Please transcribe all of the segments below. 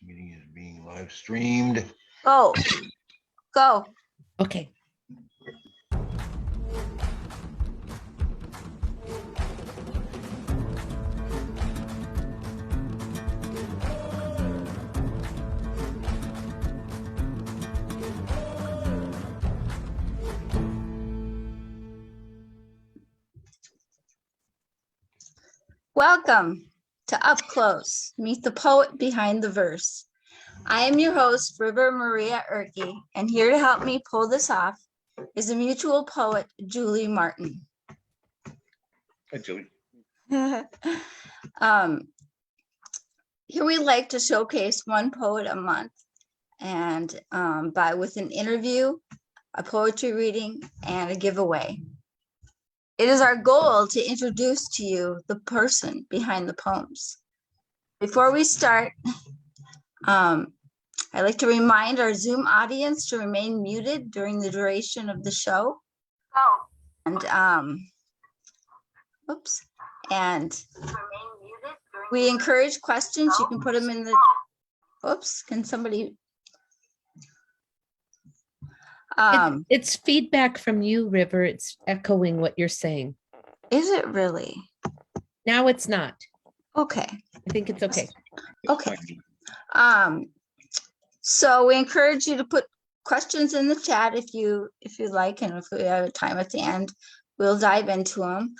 Meeting is being live streamed. Go. Okay. Welcome to Up Close, Meet the Poet Behind the Verse. I am your host, River Maria Erke, and here to help me pull this off is a mutual poet, Julie Martin. Hi, Julie. Here we like to showcase one poet a month, and with an interview, a poetry reading, and a giveaway. It is our goal to introduce to you the person behind the poems. Before we start, I'd like to remind our Zoom audience to remain muted during the duration of the show. And we encourage questions. You can put them in the, can somebody? It's feedback from you, River. It's echoing what you're saying. Is it really? Now it's not. Okay. I think it's okay. Okay. So we encourage you to put questions in the chat if you like, and if we have time at the end, we'll dive into them.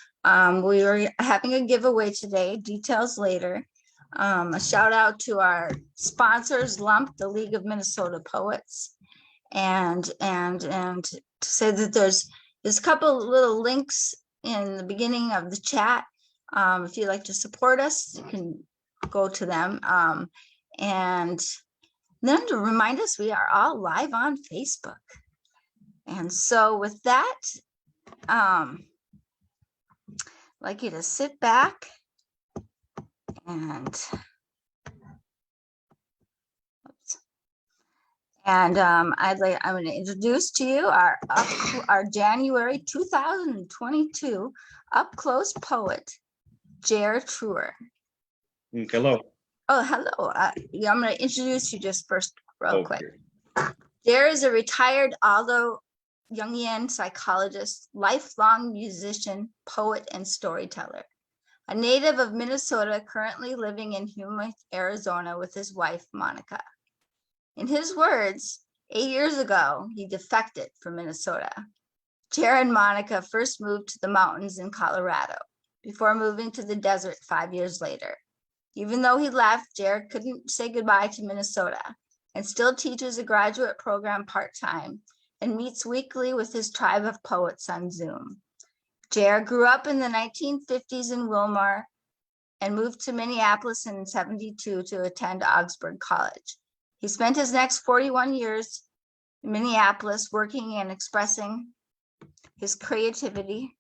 We are having a giveaway today, details later. A shout out to our sponsors, LUMP, the League of Minnesota Poets, and to say that there's a couple little links in the beginning of the chat. If you'd like to support us, you can go to them. And then to remind us, we are all live on Facebook. And so with that, I'd like you to sit back and I'm going to introduce to you our January 2022 up close poet, Jere Truer. Hello. Oh, hello. I'm going to introduce you just first real quick. Jere is a retired, although Jungian psychologist, lifelong musician, poet, and storyteller. A native of Minnesota, currently living in Yuma, Arizona with his wife, Monica. In his words, 8 years ago, he defected from Minnesota. Jere and Monica first moved to the mountains in Colorado before moving to the desert 5 years later. Even though he left, Jere couldn't say goodbye to Minnesota and still teaches a graduate program part-time and meets weekly with his tribe of poets on Zoom. Jere grew up in the 1950s in Wilmar and moved to Minneapolis in 1972 to attend Augsburg College. He spent his next 41 years in Minneapolis working and expressing his creativity.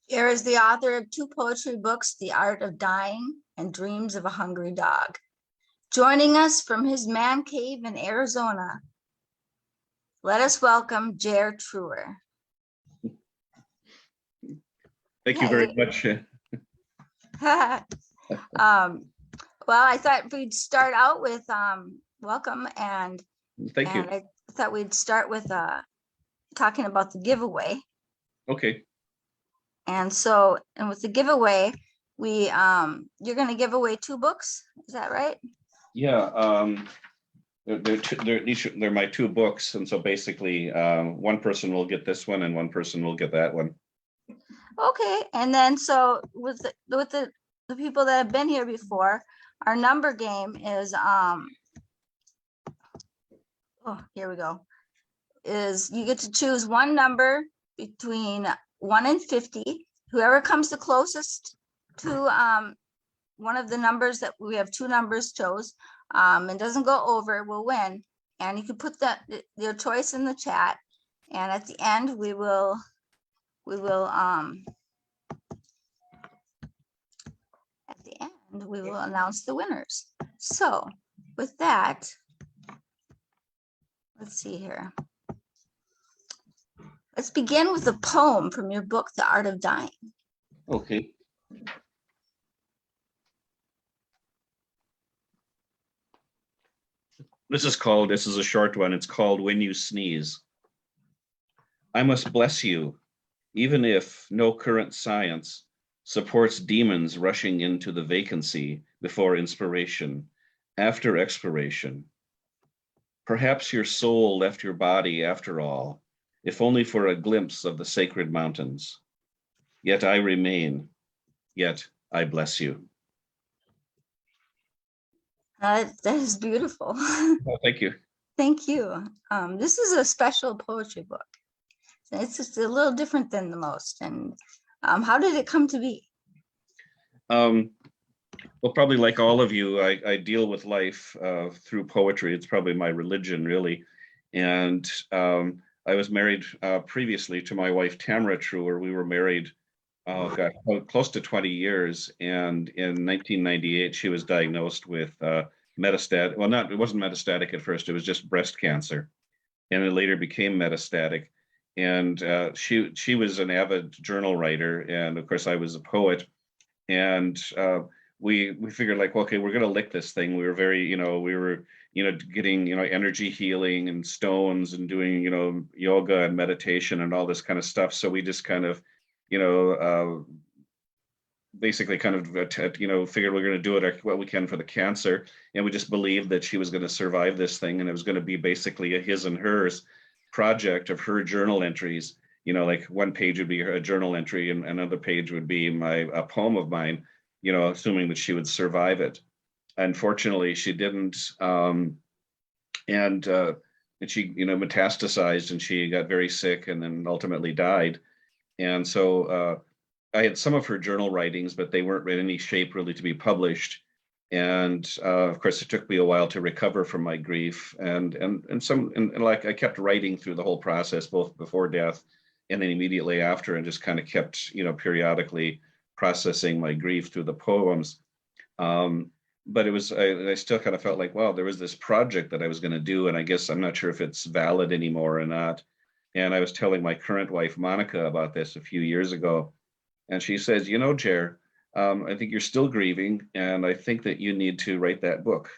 Jere is the author of 2 poetry books, The Art of Dying and Dreams of a Hungry Dog. Joining us from his man cave in Arizona, let us welcome Jere Truer. Thank you very much. Well, I thought we'd start out with welcome, and thank you. I thought we'd start with talking about the giveaway. Okay. And with the giveaway, you're going to give away 2 books. Is that right? Yeah. They're my 2 books, and so basically, one person will get this one, and one person will get that one. Okay. And then so with the people that have been here before, our number game is here we go. Is you get to choose one number between 1 and 50. Whoever comes the closest to one of the numbers that we have 2 numbers chose and doesn't go over will win. And you can put your choice in the chat, and at the end we will announce the winners. So with that, let's see here. Let's begin with a poem from your book, The Art of Dying. Okay. This is a short one. It's called When You Sneeze. I must bless you, even if no current science supports demons rushing into the vacancy before inspiration, after expiration. Perhaps your soul left your body after all, if only for a glimpse of the sacred mountains. Yet I remain, yet I bless you. That is beautiful. Oh, thank you. Thank you. This is a special poetry book. It's just a little different than the most. And how did it come to be? Well, probably like all of you, I deal with life through poetry. It's probably my religion, really. And I was married previously to my wife, Jere Truer. We were married, close to 20 years. And in 1998, she was diagnosed with metastatic. Well, it wasn't metastatic at first. It was just breast cancer, and it later became metastatic. And she was an avid journal writer, and of course, I was a poet. And we figured like, okay, we're gonna lick this thing. We were very, we were, getting, energy healing and stones and doing, yoga and meditation and all this kind of stuff. So we just kind of, basically kind of, figured we're gonna do what we can for the cancer. And we just believed that she was gonna survive this thing, and it was gonna be basically a his and hers project of her journal entries. Like one page would be a journal entry and another page would be a poem of mine, assuming that she would survive it. Unfortunately, she didn't. And she, metastasized, and she got very sick and then ultimately died. And so I had some of her journal writings, but they weren't in any shape really to be published. And of course, it took me a while to recover from my grief, and like I kept writing through the whole process, both before death and then immediately after, and just kind of kept, periodically processing my grief through the poems. But I still kind of felt like, wow, there was this project that I was going to do, and I guess I'm not sure if it's valid anymore or not. And I was telling my current wife, Monica, about this a few years ago, and she says, Jere, I think you're still grieving, and I think that you need to write that book.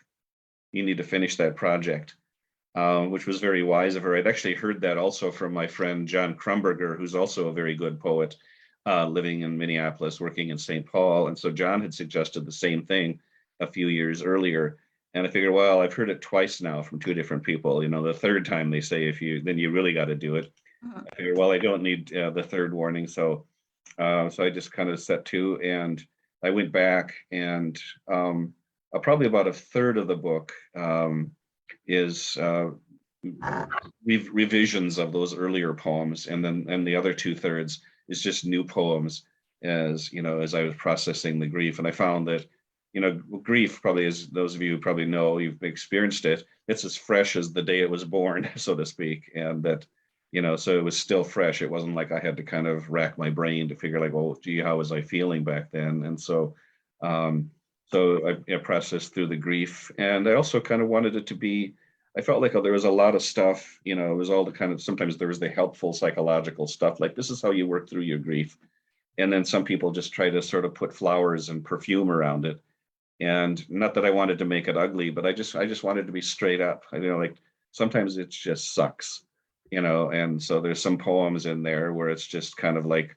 You need to finish that project, which was very wise of her. I'd actually heard that also from my friend John Crumberger, who's also a very good poet, living in Minneapolis, working in St. Paul. And so John had suggested the same thing a few years earlier. And I figured, well, I've heard it twice now from two different people. The third time they say, then you really got to do it. I figured, well, I don't need the third warning. So I just kind of set to, and I went back, and probably about a third of the book is revisions of those earlier poems, and the other 2/3 is just new poems as I was processing the grief. And I found that grief, probably, as those of you probably know, you've experienced it, it's as fresh as the day it was born, so to speak. And that so it was still fresh. It wasn't like I had to kind of rack my brain to figure like, well, gee, how was I feeling back then? And so I processed through the grief. And I also kind of wanted it to be, I felt like there was a lot of stuff, it was all the kind of, sometimes there was the helpful psychological stuff, like this is how you work through your grief. And then some people just try to sort of put flowers and perfume around it. And not that I wanted to make it ugly, but I just wanted to be straight up. Like sometimes it just sucks. And so there's some poems in there where it's just kind of like,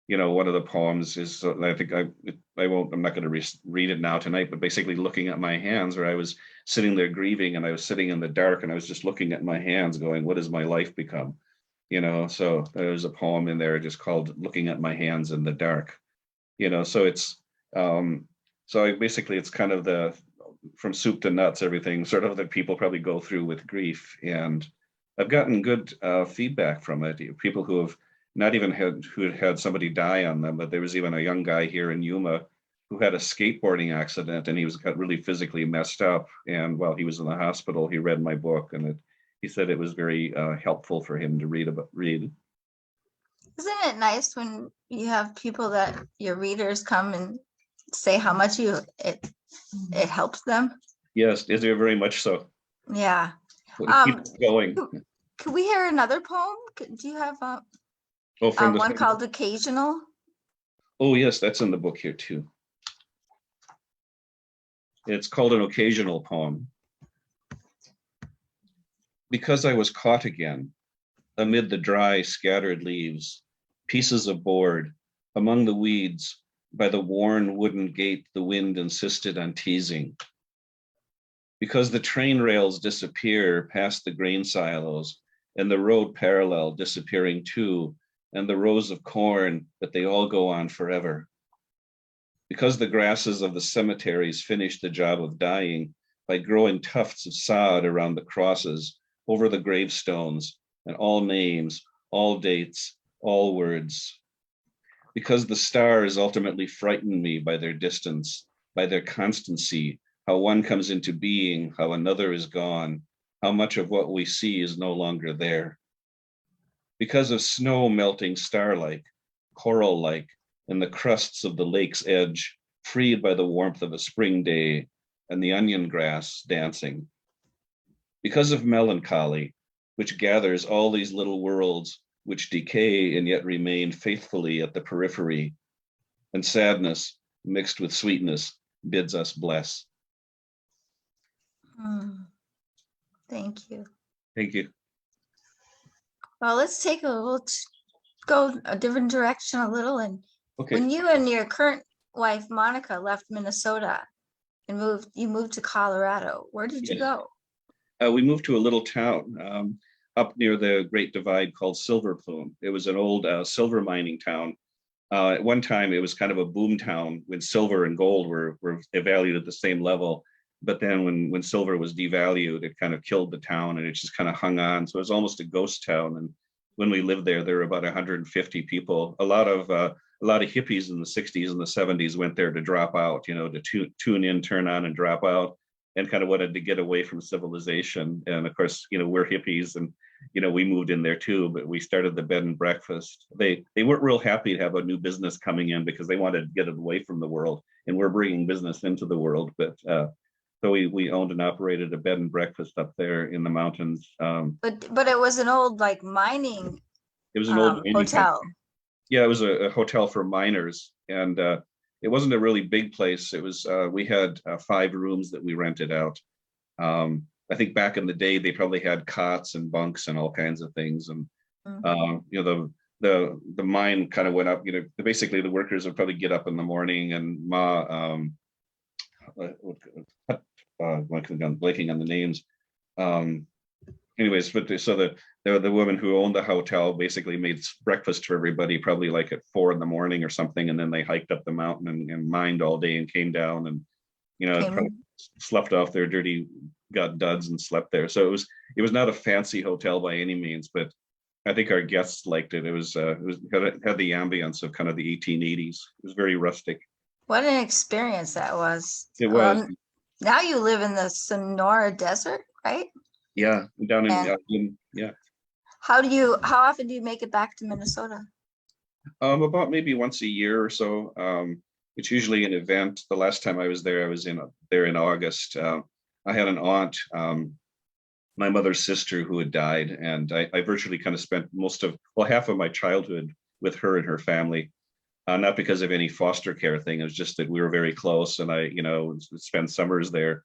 one of the poems is, I think I'm not going to read it now tonight, but basically looking at my hands, where I was sitting there grieving, and I was sitting in the dark, and I was just looking at my hands going, what has my life become? So there's a poem in there just called Looking at My Hands in the Dark, so it's, it's kind of from soup to nuts, everything sort of that people probably go through with grief. And I've gotten good feedback from it. People who have not even had somebody die on them, but there was even a young guy here in Yuma who had a skateboarding accident, and he got really physically messed up. And while he was in the hospital, he read my book, and he said it was very helpful for him to read. Isn't it nice when you have people that your readers come and say how much it helps them? Yes, is there very much so? Yeah. Keep going. Could we hear another poem? Do you have one called Occasional? Oh, yes, that's in the book here too. It's called an occasional poem. Because I was caught again, amid the dry, scattered leaves, pieces of board, among the weeds, by the worn wooden gate the wind insisted on teasing. Because the train rails disappear past the grain silos, and the road parallel disappearing too, and the rows of corn, but they all go on forever. Because the grasses of the cemeteries finish the job of dying by growing tufts of sod around the crosses, over the gravestones, and all names, all dates, all words. Because the stars ultimately frighten me by their distance, by their constancy, how one comes into being, how another is gone, how much of what we see is no longer there. Because of snow melting star-like, coral-like, in the crusts of the lake's edge, freed by the warmth of a spring day, and the onion grass dancing. Because of melancholy, which gathers all these little worlds which decay and yet remain faithfully at the periphery, and sadness mixed with sweetness bids us bless. Thank you. Thank you. Well, let's take go a different direction a little. And Okay. when you and your current wife, Monica, left Minnesota and you moved to Colorado, where did you go? We moved to a little town up near the Great Divide called Silver Plume. It was an old silver mining town. At one time, it was kind of a boom town when silver and gold were valued at the same level. But then when silver was devalued, it kind of killed the town and it just kind of hung on. So it was almost a ghost town. And when we lived there were about 150 people. A lot of hippies in the 60s and the 70s went there to drop out, to tune in, turn on, and drop out, and kind of wanted to get away from civilization. And of course, we're hippies, and we moved in there too. But we started the bed and breakfast. They weren't real happy to have a new business coming in because they wanted to get it away from the world, and we're bringing business into the world. But so we owned and operated a bed and breakfast up there in the mountains. But it was an old mining. It was an old hotel. Yeah, it was a hotel for miners, and it wasn't a really big place. It was we had 5 rooms that we rented out. I think back in the day they probably had cots and bunks and all kinds of things, and the mine kind of went up. Basically the workers would probably get up in the morning and blanking on the names. Anyways, but so the woman who owned the hotel basically made breakfast for everybody, probably at 4 a.m. or something, and then they hiked up the mountain and mined all day and came down and probably slept off their dirty got duds and slept there. So it was not a fancy hotel by any means, but I think our guests liked it. It had the ambience of kind of the 1880s. It was very rustic. What an experience that was. It was. Now you live in the Sonora Desert, right? Yeah, down in yeah. How often do you make it back to Minnesota? About maybe once a year or so. It's usually an event. The last time I was there, I was there in August. I had an aunt, my mother's sister, who had died, and I virtually kind of spent half of my childhood with her and her family. Not because of any foster care thing. It was just that we were very close, and I, spent summers there.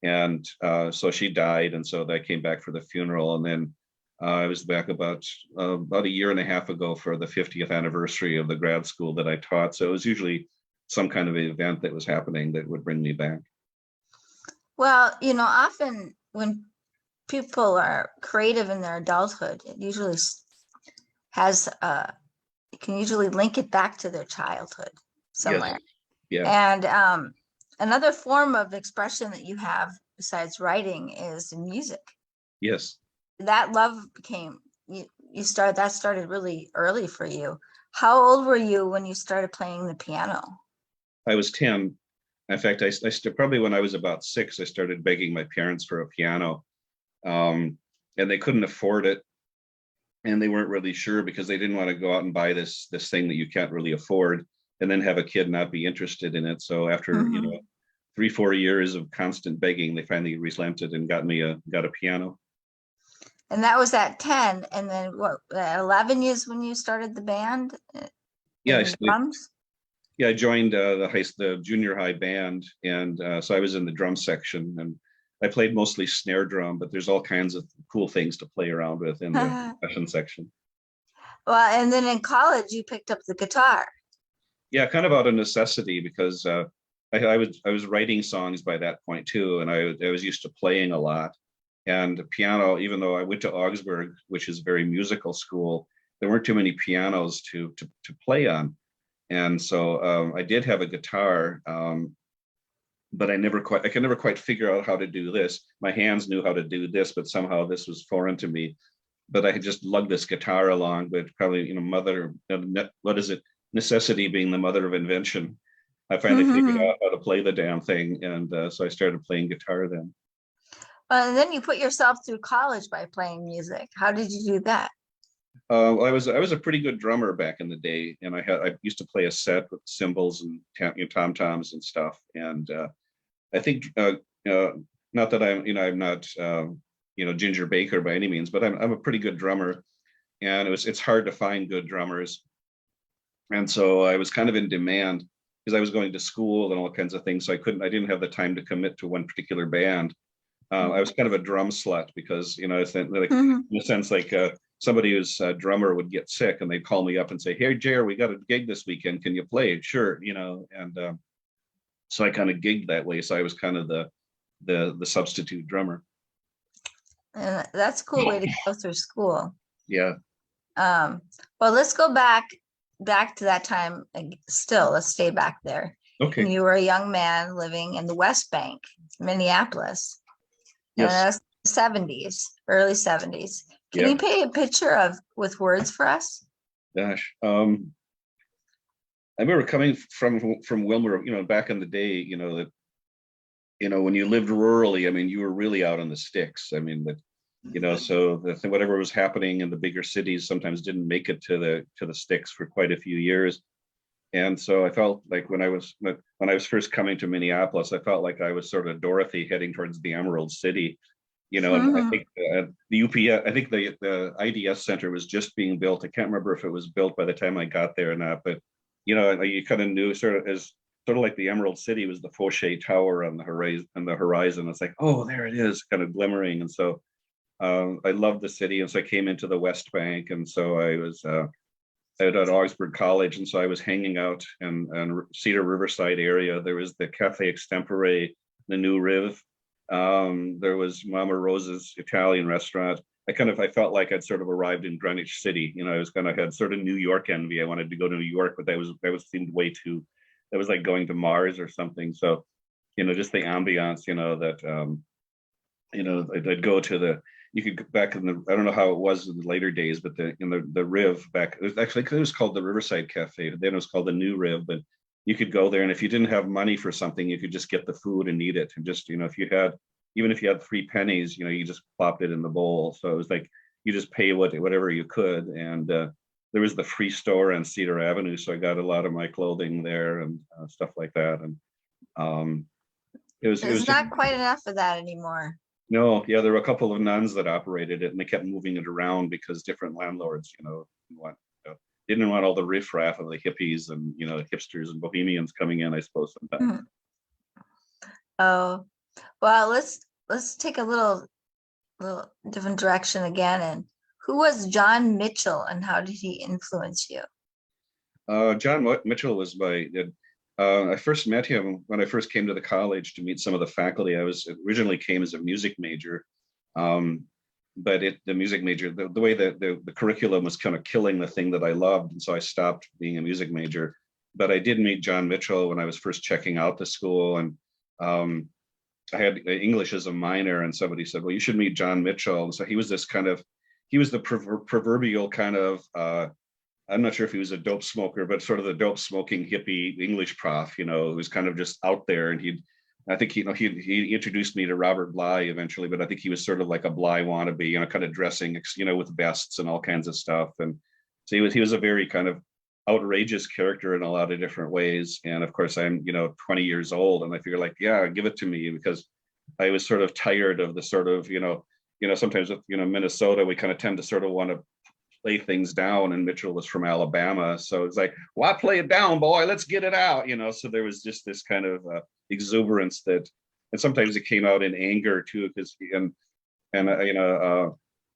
And so she died, and so I came back for the funeral, and then I was back about a year and a half ago for the 50th anniversary of the grad school that I taught. So it was usually some kind of event that was happening that would bring me back. Well, often when people are creative in their adulthood, it usually can usually link it back to their childhood somewhere. Yes. Yeah. And another form of expression that you have besides writing is music. Yes. That love started really early for you. How old were you when you started playing the piano? I was 10. In fact, I probably when I was about 6, I started begging my parents for a piano, and they couldn't afford it. And they weren't really sure because they didn't want to go out and buy this thing that you can't really afford and then have a kid not be interested in it. So after 3-4 years of constant begging, they finally relented and got a piano. And that was at 10. And then at 11 years when you started the band? Yeah, drums? Yeah, I joined the junior high band, and so I was in the drum section. And I played mostly snare drum, but there's all kinds of cool things to play around with in the percussion section. Well, and then in college, you picked up the guitar. Yeah, kind of out of necessity because I was writing songs by that point too, and I was used to playing a lot. And the piano, even though I went to Augsburg, which is a very musical school, there weren't too many pianos to play on. And so I did have a guitar, but I could never quite figure out how to do this. My hands knew how to do this, but somehow this was foreign to me. But I had just lugged this guitar along, but probably, what is it? Necessity being the mother of invention. I finally figured out how to play the damn thing. And so I started playing guitar then. And then you put yourself through college by playing music. How did you do that? I was a pretty good drummer back in the day, and I used to play a set with cymbals and tom toms and stuff. And I think not that I'm not Ginger Baker by any means, but I'm a pretty good drummer, and it's hard to find good drummers. And so I was kind of in demand because I was going to school and all kinds of things, so I didn't have the time to commit to one particular band. I was kind of a drum slut because it's like in a sense like somebody who's a drummer would get sick and they'd call me up and say, "Hey, Jere, we got a gig this weekend. Can you play?" Sure, and so I kind of gigged that way. So I was kind of the substitute drummer. And that's a cool way to go through school. Yeah. Well, let's go back to that time. Still, let's stay back there. Okay. And you were a young man living in the West Bank, Minneapolis. Yes. 70s, early 70s. Can you paint a picture with words for us? Gosh. I remember coming from Wilmer, back in the day, that when you lived rurally, I mean, you were really out on the sticks. I mean, so whatever was happening in the bigger cities sometimes didn't make it to the sticks for quite a few years. And so I felt like when I was first coming to Minneapolis, I felt like I was sort of Dorothy heading towards the Emerald City, and I think the UPS, I think the IDS Center was just being built. I can't remember if it was built by the time I got there or not, but you kind of knew sort of like the Emerald City was the Fauché Tower on the horizon. It's like, oh, there it is, kind of glimmering. And so I loved the city, and so I came into the West Bank, and so I was at Augsburg College, and so I was hanging out in Cedar Riverside area. There was the Cafe Extempore, the New Riv. There was Mama Rosa's Italian restaurant. I felt like I'd sort of arrived in Greenwich City. I was had sort of New York envy. I wanted to go to New York, but that seemed way too. That was like going to Mars or something. So, just the ambiance. I'd go to you could go back in I don't know how it was in the later days, but the Riv back, it was called the Riverside Cafe. Then it was called the New Riv, but you could go there, and if you didn't have money for something, you could just get the food and eat it. And just, even if you had 3 pennies, you just plopped it in the bowl. So it was like, you just pay whatever you could. And there was the free store on Cedar Avenue. So I got a lot of my clothing there and stuff like that. And it was not quite enough of that anymore. No, yeah, there were a couple of nuns that operated it, and they kept moving it around because different landlords, didn't want all the riffraff of the hippies and hipsters and bohemians coming in, I suppose, sometimes. Oh, well, let's take a little different direction again. And who was John Mitchell, and how did he influence you? John Mitchell was I first met him when I first came to the college to meet some of the faculty. I originally came as a music major, but the music major, the way that the curriculum was kind of killing the thing that I loved, and so I stopped being a music major. But I did meet John Mitchell when I was first checking out the school, and I had English as a minor, and somebody said, "Well, you should meet John Mitchell." And so he was the proverbial kind of I'm not sure if he was a dope smoker, but sort of the dope smoking hippie English prof, who was kind of just out there. And I think he introduced me to Robert Bly eventually, but I think he was sort of like a Bly wannabe, kind of dressing, with vests and all kinds of stuff. And so he was a very kind of outrageous character in a lot of different ways. And of course, I'm 20 years old, and I figure like, yeah, give it to me, because I was sort of tired of the sort of sometimes with Minnesota, we kind of tend to sort of want to play things down, and Mitchell was from Alabama, so it's like, why play it down, boy? Let's get it out, So there was just this kind of exuberance that and sometimes it came out in anger too, because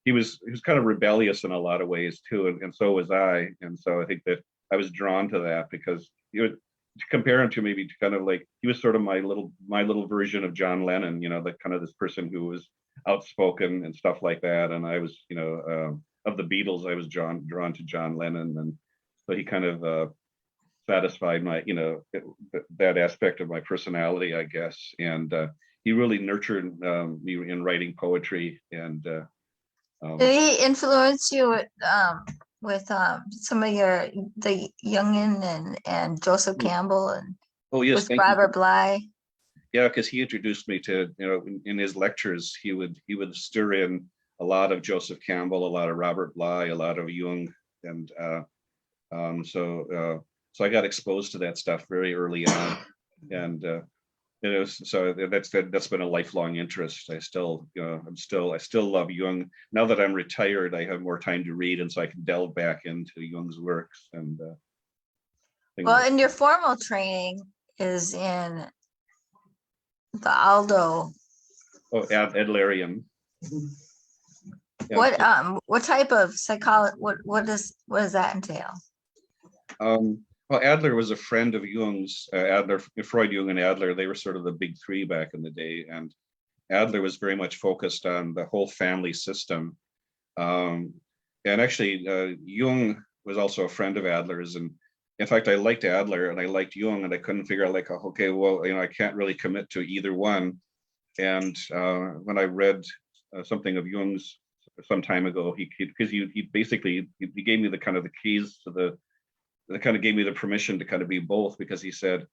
he was kind of rebellious in a lot of ways too, and so was I, and so I think that I was drawn to that because to compare him to maybe to kind of like he was sort of my little version of John Lennon, like kind of this person who was outspoken and stuff like that, and I was of the Beatles I was drawn to John Lennon, and so he kind of satisfied my that aspect of my personality, I guess, and he really nurtured me in writing poetry, and did he influence you with some of the Jungian and Joseph Campbell and oh yes, with thank Robert you. Bly? Yeah, because he introduced me to, in his lectures, he would stir in a lot of Joseph Campbell, a lot of Robert Bly, a lot of Jung, and so I got exposed to that stuff very early on, and so that's been a lifelong interest. I still love Jung. Now that I'm retired, I have more time to read, and so I can delve back into Jung's works and things. Well, and your formal training is in the Aldo. Oh, Adlerian. Yeah. What type of psychology? What does that entail? Well, Adler was a friend of Jung's. Adler, Freud, Jung, and Adler. They were sort of the big three back in the day, and Adler was very much focused on the whole family system. And actually, Jung was also a friend of Adler's, and in fact, I liked Adler and I liked Jung, and I couldn't figure out like, okay, well, I can't really commit to either one. And when I read something of Jung's some time ago, he basically gave me the kind of the keys to that kind of gave me the permission to kind of be both, because he said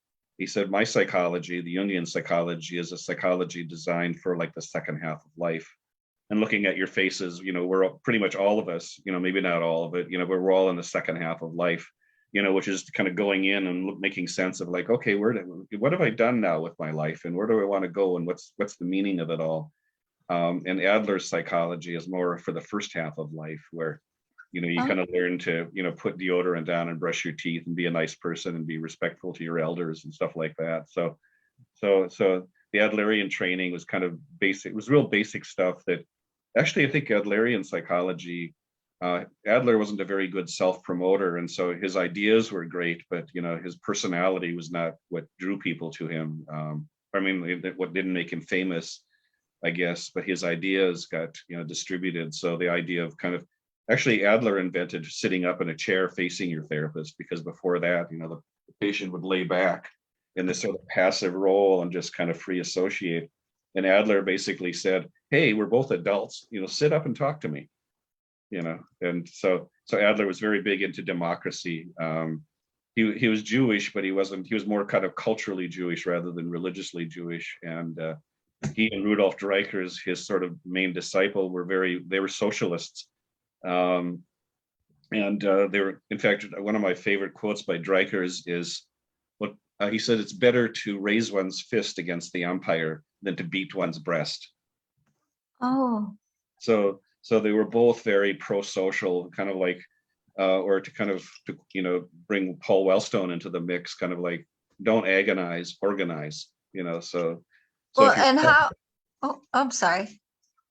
my psychology, the Jungian psychology, is a psychology designed for like the second half of life. And looking at your faces, we're pretty much all of us, maybe not all of it, but we're all in the second half of life, which is kind of going in and making sense of like, okay, what have I done now with my life, and where do I want to go, and what's the meaning of it all? And Adler's psychology is more for the first half of life, where you kind of learn to put deodorant on and brush your teeth and be a nice person and be respectful to your elders and stuff like that. So the Adlerian training was kind of basic. It was real basic stuff that actually I think Adlerian psychology, Adler wasn't a very good self-promoter, and so his ideas were great, but his personality was not what drew people to him. What didn't make him famous, I guess, but his ideas got distributed. So the idea of kind of actually Adler invented sitting up in a chair facing your therapist, because before that, the patient would lay back in this sort of passive role and just kind of free associate. And Adler basically said, hey, we're both adults, sit up and talk to me, and so Adler was very big into democracy. He was Jewish, but he was more kind of culturally Jewish rather than religiously Jewish. And he and Rudolf Dreikurs, his sort of main disciple, they were socialists. And they were, in fact, one of my favorite quotes by Dreikurs is what he said: it's better to raise one's fist against the umpire than to beat one's breast. Oh. So they were both very pro-social, kind of like, or to kind of, bring Paul Wellstone into the mix, kind of like, don't agonize, organize, so. Well, and how, I'm sorry.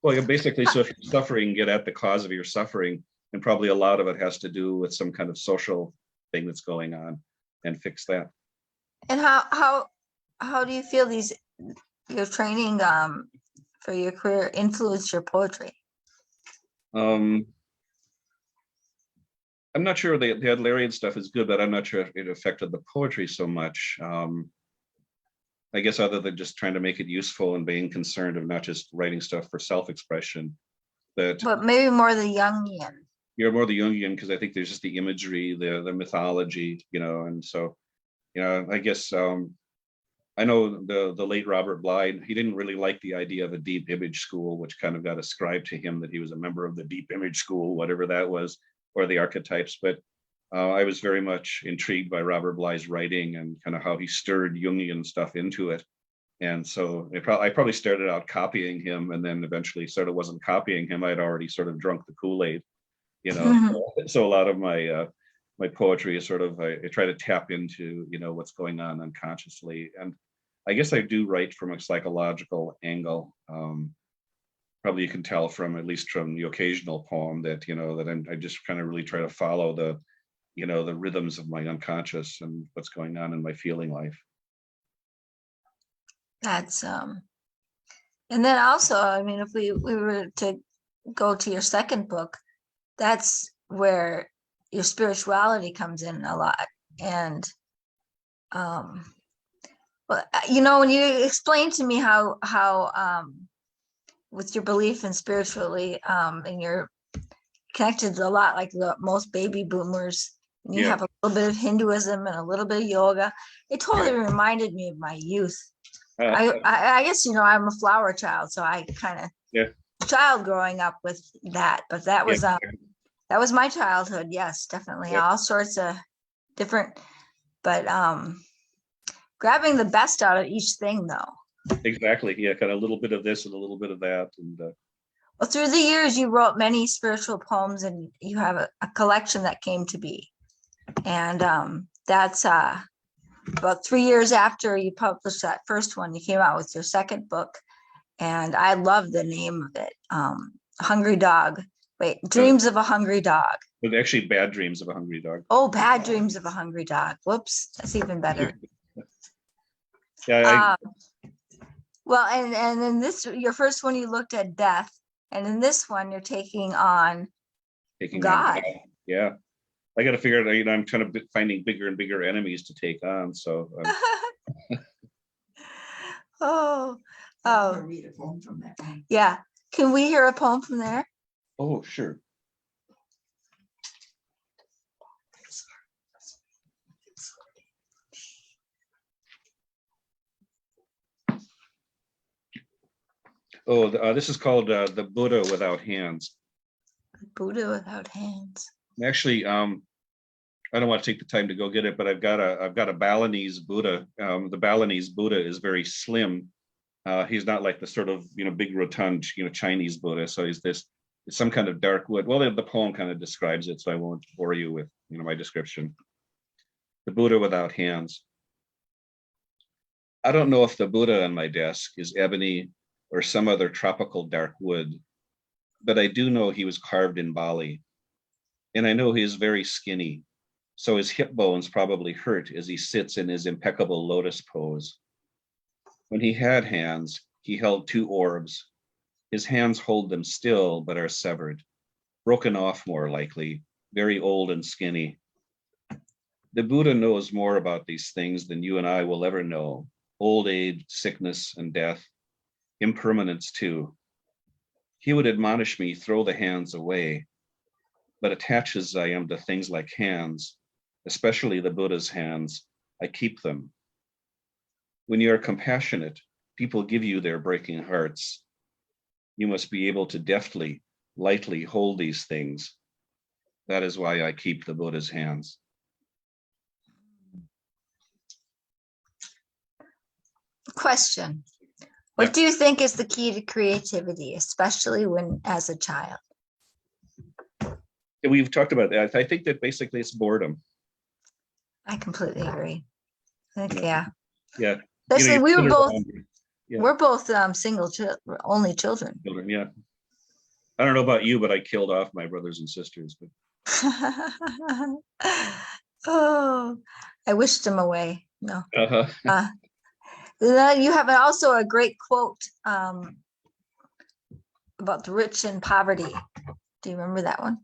Well, basically, so if you're suffering, get at the cause of your suffering, and probably a lot of it has to do with some kind of social thing that's going on, and fix that. And how do you feel your training for your career influenced your poetry? I'm not sure the Adlerian stuff is good, but I'm not sure if it affected the poetry so much. I guess other than just trying to make it useful and being concerned of not just writing stuff for self-expression, but maybe more the Jungian. You're more the Jungian, because I think there's just the imagery, the mythology, and so, I guess I know the late Robert Bly, he didn't really like the idea of a deep image school, which kind of got ascribed to him that he was a member of the deep image school, whatever that was, or the archetypes. But I was very much intrigued by Robert Bly's writing and kind of how he stirred Jungian stuff into it. And so I probably started out copying him, and then eventually sort of wasn't copying him. I'd already sort of drunk the Kool-Aid, Mm-hmm. So a lot of my my poetry is sort of, I try to tap into, what's going on unconsciously. And I guess I do write from a psychological angle. Probably you can tell from, at least from the occasional poem, that, that I just kind of really try to follow the, the rhythms of my unconscious and what's going on in my feeling life. That's and then also, I mean, if we were to go to your second book, that's where your spirituality comes in a lot. And well, when you explained to me how with your belief in spiritually, and you're connected a lot like most baby boomers, and you have a little bit of Hinduism and a little bit of yoga, it totally reminded me of my youth. I guess, I'm a flower child, so I kind of child growing up with that, but that was that was my childhood. Yes, definitely. All sorts of different, but grabbing the best out of each thing, though. Exactly. Yeah, kind of a little bit of this and a little bit of that. And well, through the years, you wrote many spiritual poems, and you have a collection that came to be. And that's about 3 years after you published that first one, you came out with your second book. And I love the name of it, Hungry Dog. Wait, Dreams of a Hungry Dog. But actually, Bad Dreams of a Hungry Dog. Oh, Bad Dreams of a Hungry Dog. Whoops, that's even better. Yeah. Well, and in this, your first one, you looked at death, and in this one, you're taking on God. Yeah, I got to figure out. I'm kind of finding bigger and bigger enemies to take on. So. Oh. Read a poem from that. Yeah, can we hear a poem from there? Oh, sure. Oh, this is called The Buddha Without Hands. Buddha Without Hands. Actually, I don't want to take the time to go get it, but I've got a Balinese Buddha. The Balinese Buddha is very slim. He's not like the sort of big rotund Chinese Buddha. So he's some kind of dark wood. Well, the poem kind of describes it, so I won't bore you with my description. The Buddha Without Hands. I don't know if the Buddha on my desk is ebony or some other tropical dark wood, but I do know he was carved in Bali. And I know he is very skinny, so his hip bones probably hurt as he sits in his impeccable lotus pose. When he had hands, he held 2 orbs. His hands hold them still, but are severed, broken off more likely, very old and skinny. The Buddha knows more about these things than you and I will ever know. Old age, sickness, and death. Impermanence too. He would admonish me, throw the hands away, but attached as I am to things like hands, especially the Buddha's hands, I keep them. When you are compassionate, people give you their breaking hearts. You must be able to deftly, lightly hold these things. That is why I keep the Buddha's hands. Question. What do you think is the key to creativity, especially when as a child? We've talked about that. I think that basically it's boredom. I completely agree. Yeah. Especially we're both single only children. Yeah. I don't know about you, but I killed off my brothers and sisters. But oh, I wished them away. No. Uh-huh. You have also a great quote about the rich and poverty. Do you remember that one?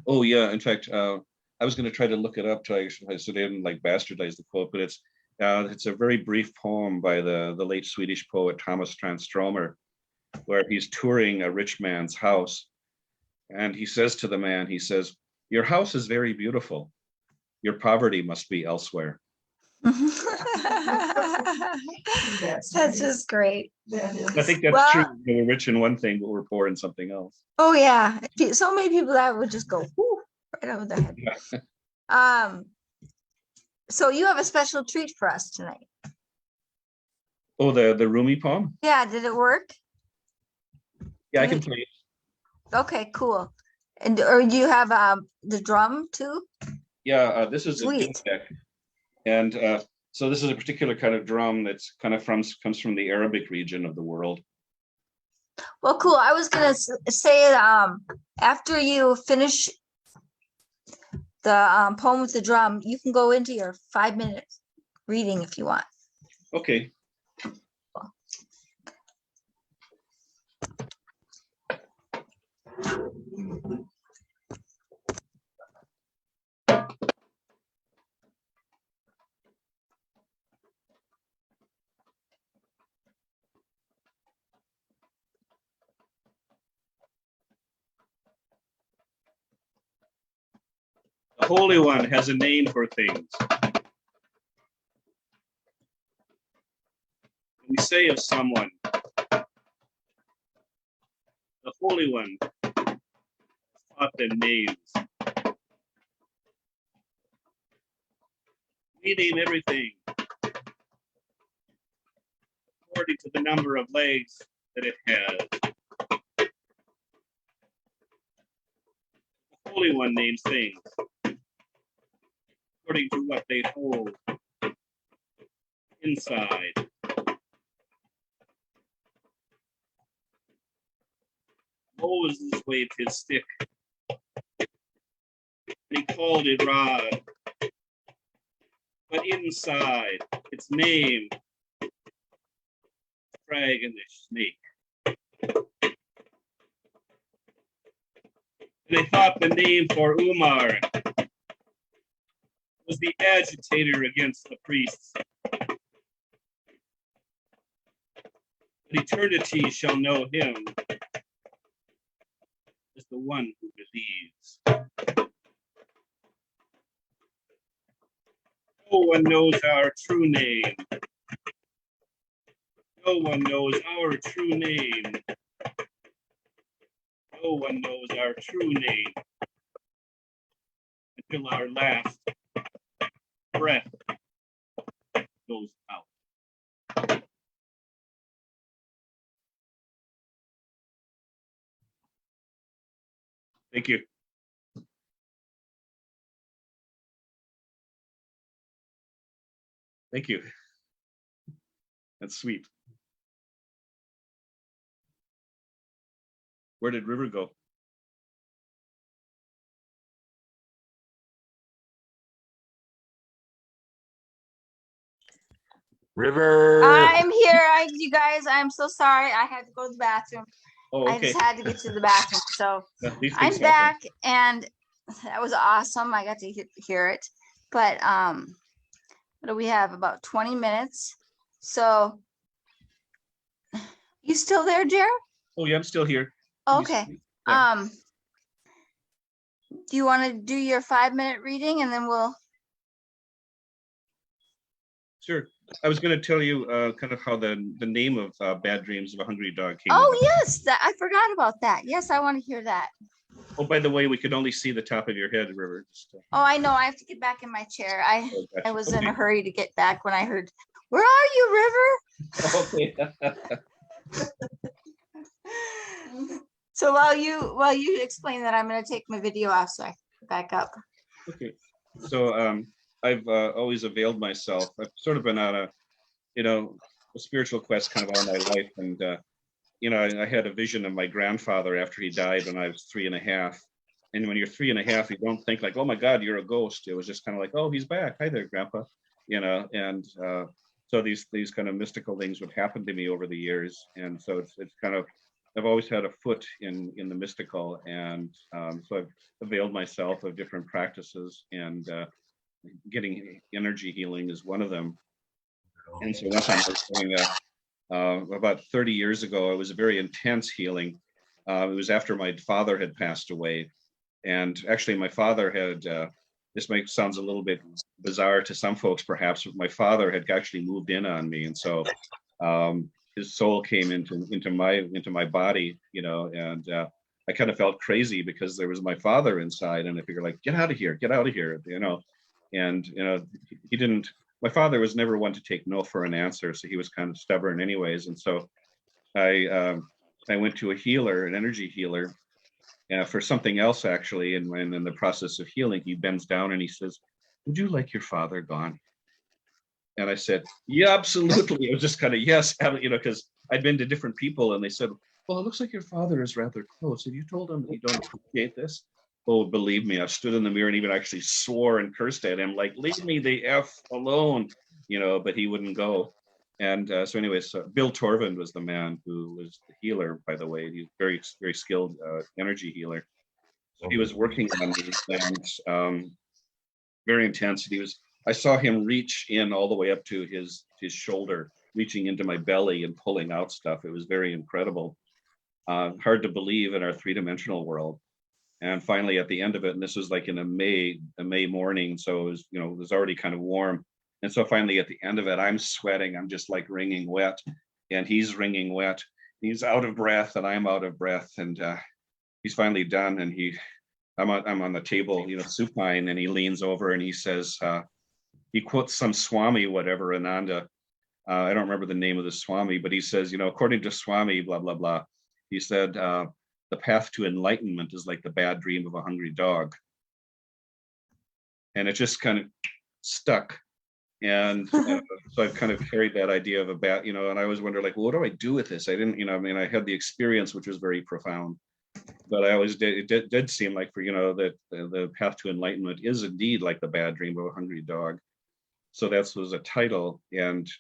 Oh yeah. In fact, I was going to try to look it up so I didn't bastardize the quote, but it's a very brief poem by the late Swedish poet Thomas Tranströmer, where he's touring a rich man's house, and he says to the man, "Your house is very beautiful. Your poverty must be elsewhere." That's just great. I think that's true. We're rich in one thing, but we're poor in something else. Oh yeah, so many people that would just go right over their head. Yeah. So you have a special treat for us tonight. Oh, the Rumi poem? Yeah, did it work? Yeah, I can play it. Okay, cool. And or you have the drum too? Yeah, this is a drum deck. And So this is a particular kind of drum that's kind of comes from the Arabic region of the world. Well, cool. I was gonna say after you finish the poem with the drum, you can go into your 5-minute reading if you want. Okay. The Holy One has a name for things. We say of someone, the Holy One taught them names. We name everything according to the number of legs that it has. The Holy One names things according to what they hold inside. Moses waved his stick, and he called it rod. But inside, its name, dragon snake. And they thought the name for Umar was the agitator against the priests. But eternity shall know him as the one who believes. No one knows our true name. No one knows our true name. No one knows our true name until our last breath goes out. Thank you. Thank you. That's sweet. Where did River go? River. I'm here. You guys, I'm so sorry. I had to go to the bathroom. Oh, okay. I just had to get to the bathroom. So These I'm things back, and that was awesome. I got to hear it. But what do we have? About 20 minutes. So you still there, Jere? Oh yeah, I'm still here. Okay. Yeah. Do you want to do your 5-minute reading, and then we'll? Sure. I was going to tell you kind of how the name of Bad Dreams of a Hungry Dog came Oh about. yes, I forgot about that. Yes, I want to hear that. Oh, by the way, we could only see the top of your head, River. Just, Oh, I know. I have to get back in my chair. I gotcha. was in a hurry to get back when I heard, "Where are you, River?" Okay. So while you explain that, I'm going to take my video off so I can back up. Okay. So I've always availed myself. I've sort of been on a spiritual quest kind of all my life, and I had a vision of my grandfather after he died when I was 3.5. And when you're 3.5, you don't think like, oh my God, you're a ghost. It was just kind of like, oh, he's back. Hi there, Grandpa. And so these kind of mystical things would happen to me over the years. And so it's kind of, I've always had a foot in the mystical. And so I've availed myself of different practices, and getting energy healing is one of them. And so one time I was doing about 30 years ago, it was a very intense healing. It was after my father had passed away. And actually my father had, this sounds a little bit bizarre to some folks perhaps, but my father had actually moved in on me. And so his soul came into my body, and I kind of felt crazy because there was my father inside, and I figured like, get out of here, and he didn't, my father was never one to take no for an answer. So he was kind of stubborn anyways. And so I went to a healer, an energy healer, for something else actually. And when in the process of healing, he bends down and he says, "Would you like your father gone?" And I said, yeah, absolutely. It was just kind of, yes, because I'd been to different people and they said, well, it looks like your father is rather close. Have you told him that you don't appreciate this? Oh, believe me, I stood in the mirror and even actually swore and cursed at him, like, leave me the F alone, but he wouldn't go. And so anyways, Bill Torvund was the man who was the healer, by the way. He's very, very skilled energy healer. So he was working on these things, very intense. I saw him reach in all the way up to his shoulder, reaching into my belly and pulling out stuff. It was very incredible. Hard to believe in our three-dimensional world. And finally, at the end of it, and this was like in a May morning, so it was already kind of warm. And so finally, at the end of it, I'm sweating. I'm just like wringing wet, and he's wringing wet. He's out of breath, and I'm out of breath. And he's finally done. And I'm on the table, supine, and he leans over and he says, he quotes some Swami, whatever, Ananda. I don't remember the name of the Swami, but he says, according to Swami, blah blah blah. He said, the path to enlightenment is like the bad dream of a hungry dog. And it just kind of stuck. And so I've kind of carried that idea of a bad, and I always wonder, like, well, what do I do with this? I didn't, I had the experience, which was very profound, but I always did seem like that the path to enlightenment is indeed like the bad dream of a hungry dog. So that was a title. And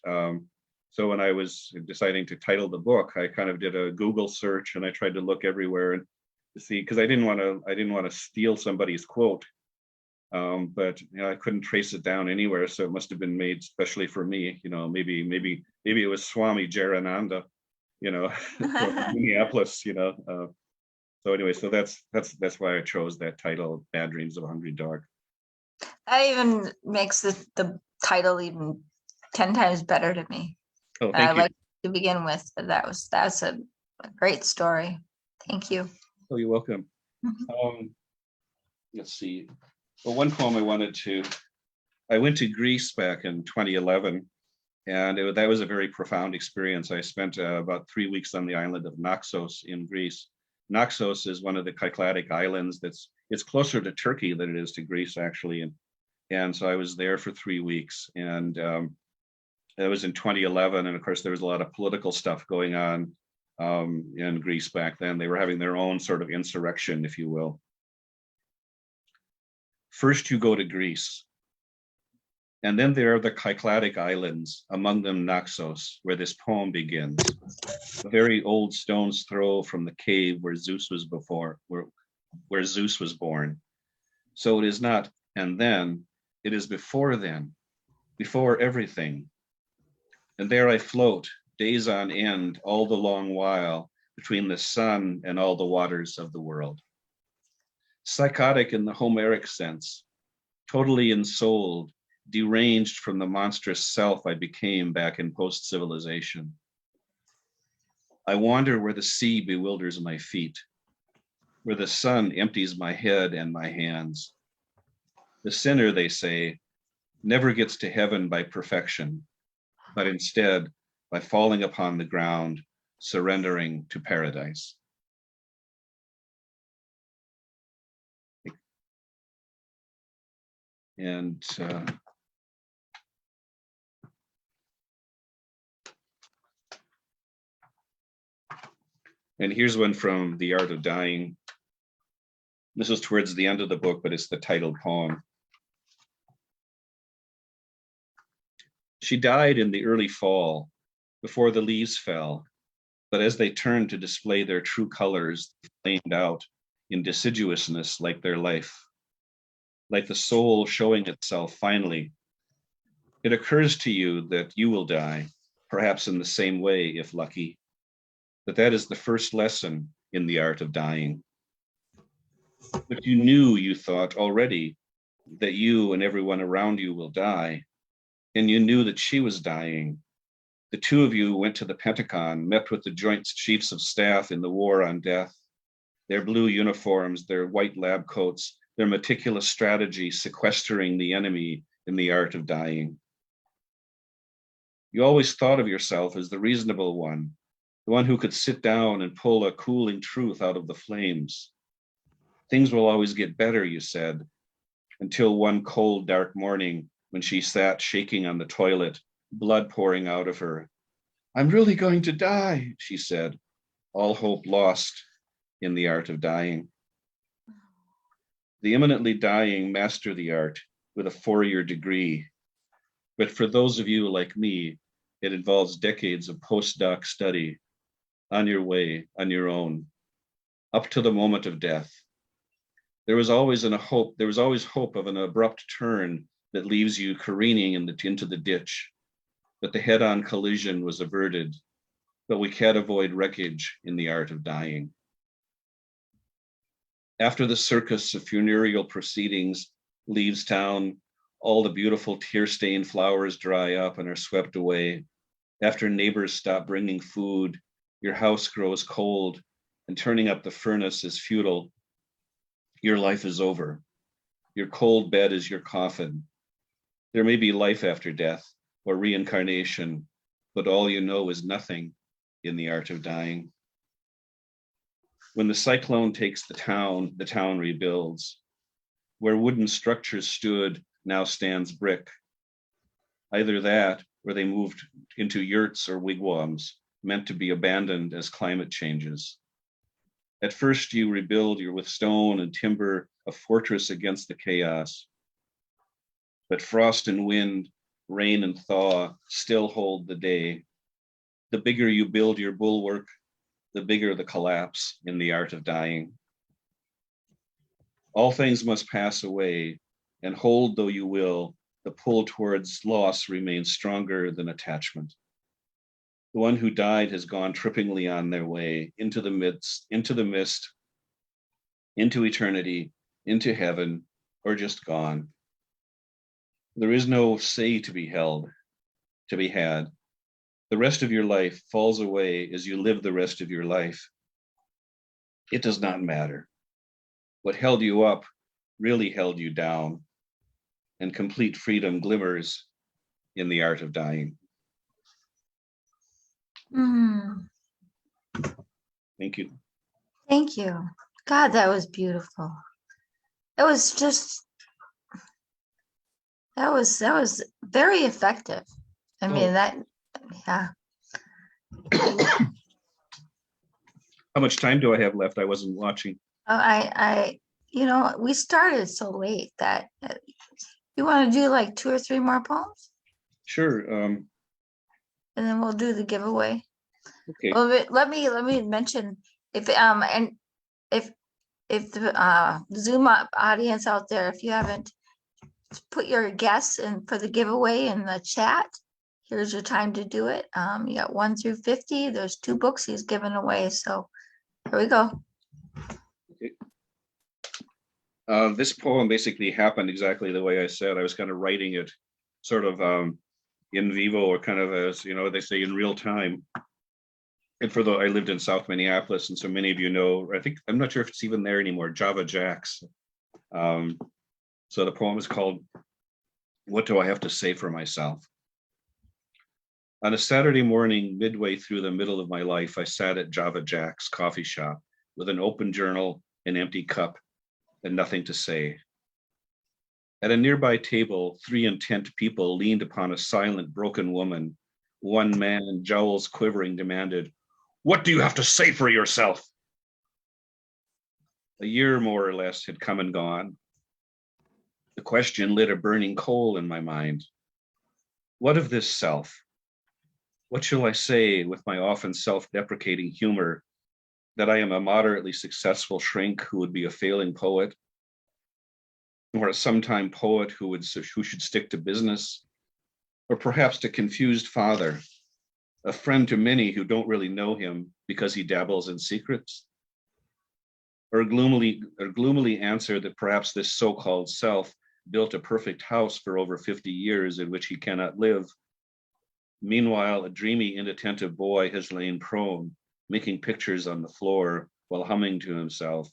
so when I was deciding to title the book, I kind of did a Google search and I tried to look everywhere and to see, because I didn't want to steal somebody's quote, but I couldn't trace it down anywhere. So it must have been made specially for me. Maybe it was Swami Jarananda, from Minneapolis. So anyway, so that's why I chose that title, Bad Dreams of a Hungry Dog. That even makes the title even 10 times better to me. Oh, thank you. Like to begin with, but that's a great story. Thank you. Oh, you're welcome. Let's see. Well, one poem I went to Greece back in 2011, and that was a very profound experience. I spent about 3 weeks on the island of Naxos in Greece. Naxos is one of the Cycladic islands it's closer to Turkey than it is to Greece, actually. And so I was there for 3 weeks, and that was in 2011. And of course, there was a lot of political stuff going on in Greece back then. They were having their own sort of insurrection, if you will. First, you go to Greece. And then there are the Cycladic islands, among them Naxos, where this poem begins. A very old stone's throw from the cave where Zeus was where Zeus was born. So it is not and then, it is before then, before everything. And there I float, days on end, all the long while, between the sun and all the waters of the world. Psychotic in the Homeric sense, totally ensouled, deranged from the monstrous self I became back in post-civilization. I wander where the sea bewilders my feet, where the sun empties my head and my hands. The sinner, they say, never gets to heaven by perfection, but instead by falling upon the ground, surrendering to paradise. And here's one from The Art of Dying. This is towards the end of the book, but it's the title poem. She died in the early fall, before the leaves fell, but as they turned to display their true colors, they flamed out in deciduousness like their life, like the soul showing itself finally. It occurs to you that you will die, perhaps in the same way, if lucky, that is the first lesson in the art of dying. But you knew, you thought already, that you and everyone around you will die, and you knew that she was dying. The two of you went to the Pentagon, met with the Joint Chiefs of Staff in the war on death. Their blue uniforms, their white lab coats, their meticulous strategy sequestering the enemy in the art of dying. You always thought of yourself as the reasonable one, the one who could sit down and pull a cooling truth out of the flames. Things will always get better, you said, until one cold, dark morning, when she sat shaking on the toilet, blood pouring out of her. "I'm really going to die," she said, all hope lost in the art of dying. The imminently dying master the art with a 4-year degree. But for those of you like me, it involves decades of postdoc study on your way, on your own, up to the moment of death. There was always hope of an abrupt turn that leaves you careening into the ditch, that the head-on collision was averted, but we can't avoid wreckage in the art of dying. After the circus of funereal proceedings leaves town, all the beautiful tear-stained flowers dry up and are swept away. After neighbors stop bringing food, your house grows cold, and turning up the furnace is futile. Your life is over. Your cold bed is your coffin. There may be life after death or reincarnation, but all you know is nothing in the art of dying. When the cyclone takes the town rebuilds. Where wooden structures stood, now stands brick. Either that, or they moved into yurts or wigwams, meant to be abandoned as climate changes. At first you rebuild with stone and timber a fortress against the chaos. But frost and wind, rain and thaw still hold the day. The bigger you build your bulwark, the bigger the collapse in the art of dying. All things must pass away, and hold though you will, the pull towards loss remains stronger than attachment. The one who died has gone trippingly on their way into the mist, into eternity, into heaven, or just gone. There is no say to be had. The rest of your life falls away as you live the rest of your life. It does not matter. What held you up really held you down, and complete freedom glimmers in the art of dying. Thank you. Thank you. God, that was beautiful. It was just, that was very effective. I mean, yeah. How much time do I have left? I wasn't watching. We started so late that you want to do like 2 or 3 more poems? Sure. And then we'll do the giveaway. Okay. Well, let me mention if the Zoom audience out there, if you haven't put your guess in for the giveaway in the chat, here's your time to do it. You got 1 through 50. There's 2 books he's given away. So here we go. Okay. This poem basically happened exactly the way I said. I was kind of writing it sort of in vivo, or kind of as, they say, in real time. And I lived in South Minneapolis, and so many of you know, I'm not sure if it's even there anymore, Java Jacks. So the poem is called, "What Do I Have to Say for Myself?" On a Saturday morning, midway through the middle of my life, I sat at Java Jack's coffee shop with an open journal, an empty cup, and nothing to say. At a nearby table, 3 intent people leaned upon a silent, broken woman. One man, jowls quivering, demanded, "What do you have to say for yourself?" A year, more or less, had come and gone. The question lit a burning coal in my mind. What of this self? What shall I say with my often self-deprecating humor? That I am a moderately successful shrink who would be a failing poet? Or a sometime poet who should stick to business? Or perhaps a confused father, a friend to many who don't really know him because he dabbles in secrets? Or gloomily answer that perhaps this so-called self built a perfect house for over 50 years in which he cannot live. Meanwhile, a dreamy, inattentive boy has lain prone, making pictures on the floor while humming to himself.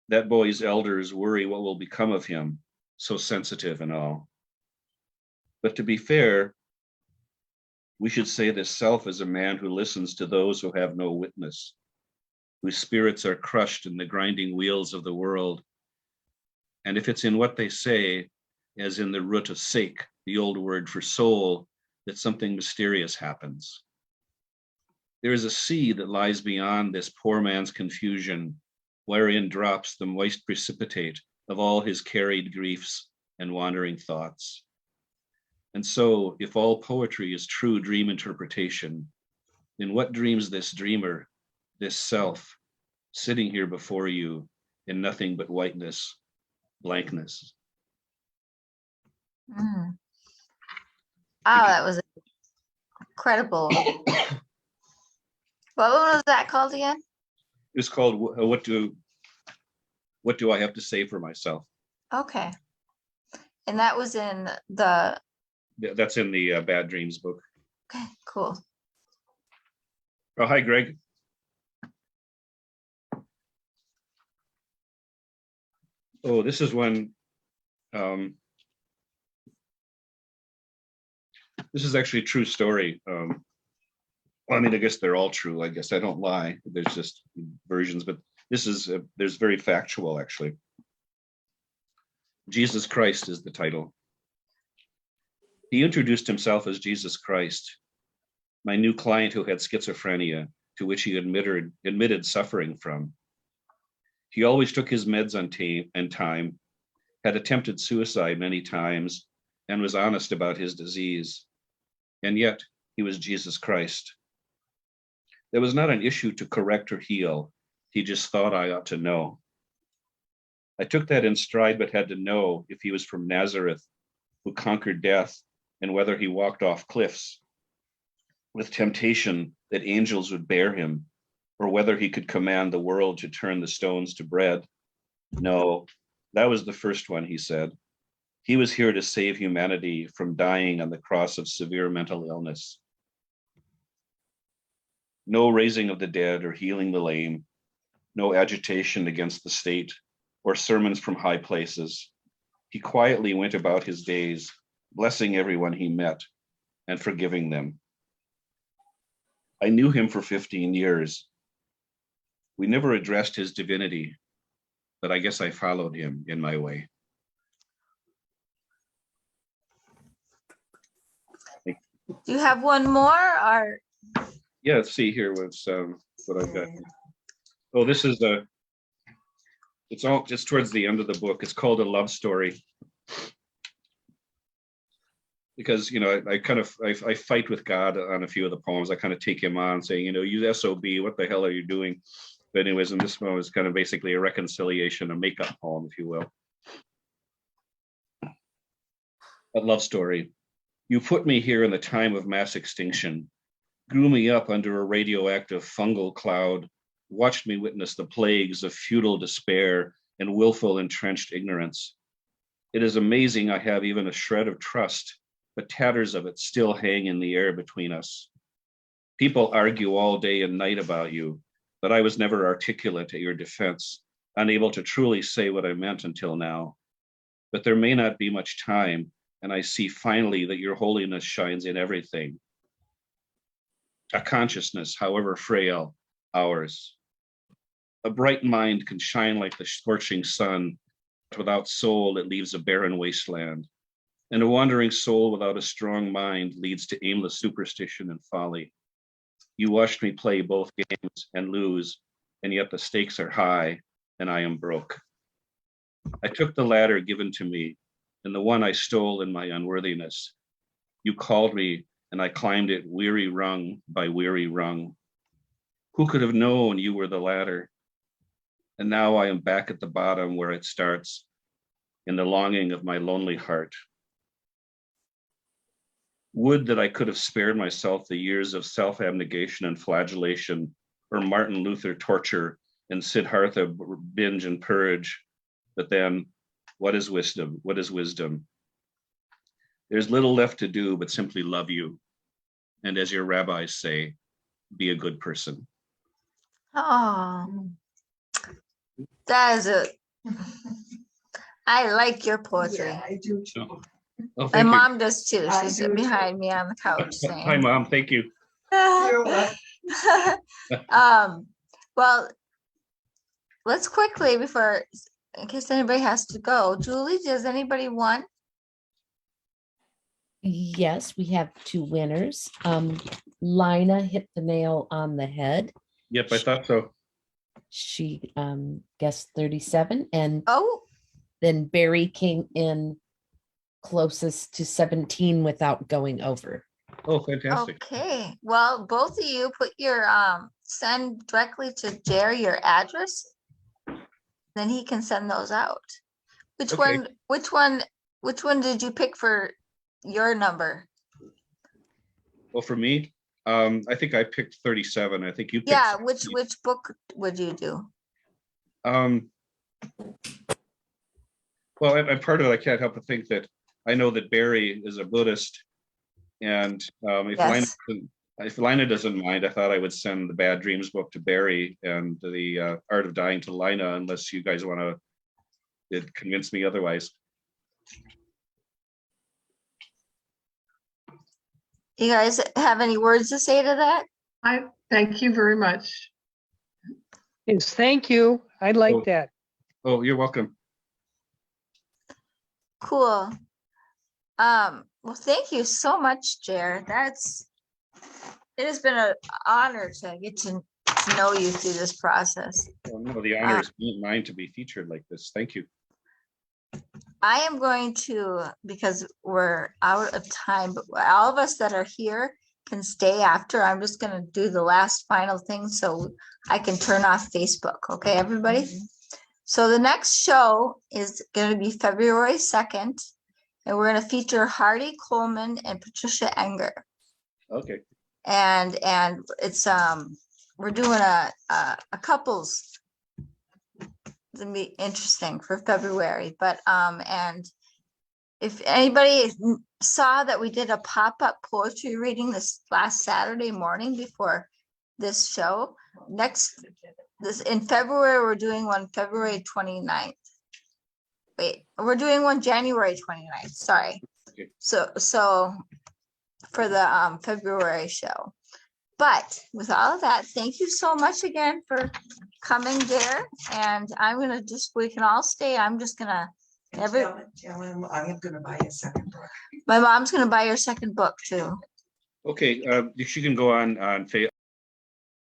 That boy's elders worry what will become of him, so sensitive and all. But to be fair, we should say this self is a man who listens to those who have no witness, whose spirits are crushed in the grinding wheels of the world. And if it's in what they say, as in the root of sake, the old word for soul, that something mysterious happens. There is a sea that lies beyond this poor man's confusion, wherein drops the moist precipitate of all his carried griefs and wandering thoughts. And so, if all poetry is true dream interpretation, in what dreams this dreamer, this self, sitting here before you in nothing but whiteness, blankness? Mm. Oh, that was incredible. What was that called again? It's called What Do I Have to Say for Myself? Okay. And that was in the... That's in the Bad Dreams book. Okay, cool. Oh, hi, Greg. Oh, this is one. This is actually a true story. Well, I mean, I guess they're all true. I guess I don't lie. There's just versions, but this is there's very factual, actually. Jesus Christ is the title. He introduced himself as Jesus Christ, my new client who had schizophrenia, to which he admitted suffering from. He always took his meds on time, had attempted suicide many times, and was honest about his disease. And yet, he was Jesus Christ. There was not an issue to correct or heal. He just thought I ought to know. I took that in stride, but had to know if he was from Nazareth, who conquered death, and whether he walked off cliffs with temptation that angels would bear him, or whether he could command the world to turn the stones to bread. No, that was the first one, he said. He was here to save humanity from dying on the cross of severe mental illness. No raising of the dead or healing the lame, no agitation against the state or sermons from high places. He quietly went about his days, blessing everyone he met and forgiving them. I knew him for 15 years. We never addressed his divinity, but I guess I followed him in my way. Do you have one more, or? Yeah, let's see here what's what I've got. Oh, this is it's all just towards the end of the book. It's called A Love Story. Because, you know, I fight with God on a few of the poems. I kind of take him on saying, you know, you SOB, what the hell are you doing? But anyways, and this one was kind of basically a reconciliation, a makeup poem, if you will. A love story. You put me here in the time of mass extinction, grew me up under a radioactive fungal cloud, watched me witness the plagues of futile despair and willful entrenched ignorance. It is amazing I have even a shred of trust, but tatters of it still hang in the air between us. People argue all day and night about you, but I was never articulate at your defense, unable to truly say what I meant until now. But there may not be much time, and I see finally that your holiness shines in everything. A consciousness, however frail, ours. A bright mind can shine like the scorching sun, but without soul, it leaves a barren wasteland. And a wandering soul without a strong mind leads to aimless superstition and folly. You watched me play both games and lose, and yet the stakes are high, and I am broke. I took the ladder given to me, and the one I stole in my unworthiness. You called me, and I climbed it weary rung by weary rung. Who could have known you were the ladder? And now I am back at the bottom where it starts, in the longing of my lonely heart. Would that I could have spared myself the years of self-abnegation and flagellation, or Martin Luther torture and Siddhartha binge and purge. But then, what is wisdom? What is wisdom? There's little left to do but simply love you. And as your rabbis say, be a good person. Oh, that is it. I like your poetry. Yeah, I do too. Oh, My thank you. mom does too. I She's do behind me on the couch Hi, saying. Mom. Thank you. You're welcome. Well, let's quickly, before, in case anybody has to go, Julie, does anybody want Yes, we have two winners. Lina hit the nail on the head. Yep, I thought so. She guessed 37, and Oh, then Barry came in closest to 17 without going over. Oh, fantastic. okay. Well, both of you put your send directly to Jerry your address. Then he can send those out. Which Okay. which one did you pick for your number? Well, for me, I think I picked 37. I think you picked. Yeah, 17. which book would you do? Well, I'm part of it. I can't help but think that I know that Barry is a Buddhist, and Yes. if Lina doesn't mind, I thought I would send the Bad Dreams book to Barry and the Art of Dying to Lina, unless you guys want to convince me otherwise. You guys have any words to say to that? I thank you very much. Yes, thank you. I like that. Oh, you're welcome. Cool. Well, thank you so much, Jared. It has been an honor to get to know you through this process. Oh, no, the honor is mine to be featured like this. Thank you. I am going to, because we're out of time, but all of us that are here can stay after. I'm just going to do the last final thing so I can turn off Facebook. Okay, everybody? So the next show is going to be February 2nd, and we're going to feature Hardy Coleman and Patricia Enger. Okay. And it's we're doing a couples. It's gonna be interesting for February, but and if anybody saw that we did a pop-up poetry reading this last Saturday morning before this show, in February, we're doing one February 29th. Wait, we're doing one January 29th, sorry. Okay. So for the February show. But with all of that, thank you so much again for coming there. And I'm gonna we can all stay. I'm just gonna Tell him I am gonna buy a second book. my mom's gonna buy your second book too. Okay. She can go on